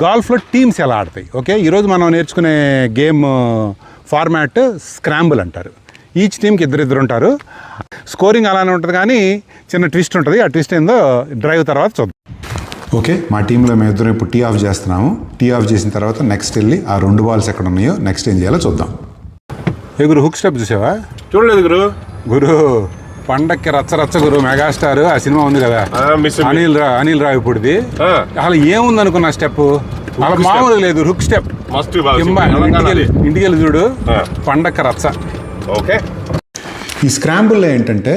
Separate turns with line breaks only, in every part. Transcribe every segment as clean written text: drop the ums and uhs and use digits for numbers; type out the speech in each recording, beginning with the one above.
గాల్ఫ్లో teams ఎలా ఆడతాయి. Okay, ఈరోజు మనం నేర్చుకునే గేమ్ ఫార్మాట్ స్క్రాంబుల్ అంటారు. ఈచ్ టీంకి ఇద్దరు ఉంటారు. స్కోరింగ్ అలానే ఉంటుంది, కానీ చిన్న ట్విస్ట్ ఉంటుంది. ఆ ట్విస్ట్ ఏందో డ్రైవ్ తర్వాత చూద్దాం. ఓకే, మా టీంలో మేము ఇద్దరం ఇప్పుడు టీ ఆఫ్ చేస్తున్నాము. టీ ఆఫ్ చేసిన తర్వాత నెక్స్ట్ వెళ్ళి ఆ 2 బాల్స్ ఎక్కడ ఉన్నాయో నెక్స్ట్ ఏం చేయాలో చూద్దాం. ఏ గురు, హుక్ స్టెప్ చూసావా?
చూడలేదు
గురు పండక్కి రచ్చ గురు, మెగాస్టార్ ఆ సినిమా ఉంది కదా, అనిల్ రావిపూడిది. అసలు ఏముంది అనుకున్న స్టెప్ అలా మామూలు లేదు. హుక్ స్టెప్ ఇంటికి వెళ్ళి చూడు, పండక్కి రచ్చ.
ఓకే,
ఈ స్క్రాంబుల్లో ఏంటంటే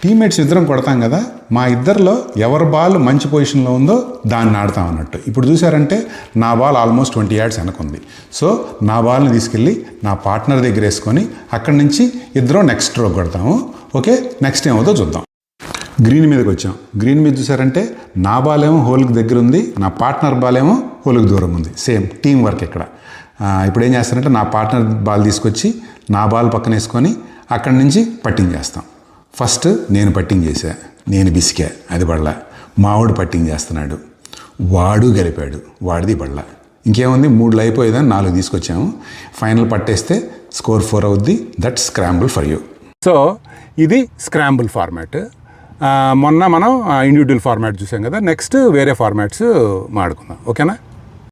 టీమ్మేట్స్ ఇద్దరం కొడతాం కదా, మా ఇద్దరిలో ఎవరి బాల్ మంచి పొజిషన్లో ఉందో దాన్ని ఆడతాం అన్నట్టు. ఇప్పుడు చూసారంటే నా బాల్ ఆల్మోస్ట్ 20 yards వెనకుంది. సో నా బాల్ని తీసుకెళ్ళి నా పార్ట్నర్ దగ్గర వేసుకొని అక్కడి నుంచి ఇద్దరం నెక్స్ట్ స్ట్రోక్ కొడతాము. ఓకే, నెక్స్ట్ ఏమవుతుందో చూద్దాం. గ్రీన్ మీదకి వచ్చాం. గ్రీన్ మీద చూసారంటే నా బాల్ ఏమో హోల్కి దగ్గర ఉంది, నా పార్ట్నర్ బాల్ ఏమో హోల్కి దూరం ఉంది. సేమ్ టీం వర్క్ ఇక్కడ. ఇప్పుడు ఏం చేస్తారంటే నా పార్ట్నర్ బాల్ తీసుకొచ్చి నా బాల్ పక్కన వేసుకొని అక్కడి నుంచి పట్టింగ్ చేస్తాం. ఫస్ట్ నేను పట్టింగ్ చేశా, నేను బిసికా, అది బళ్ళ. మావాడు పట్టింగ్ చేస్తున్నాడు, వాడు గెలిపాడు, వాడిది బళ్ళ. ఇంకేముంది, 3 అయిపోయేదని 4 తీసుకొచ్చాము. ఫైనల్ పట్టేస్తే స్కోర్ 4 అవుద్ది. That scramble for you. So ఇది స్క్రాంబుల్ ఫార్మాట్. మొన్న మనం ఇండివిజువల్ ఫార్మాట్ చూసాం కదా, నెక్స్ట్ వేరే ఫార్మాట్స్ మాడుకుందాం. ఓకేనా?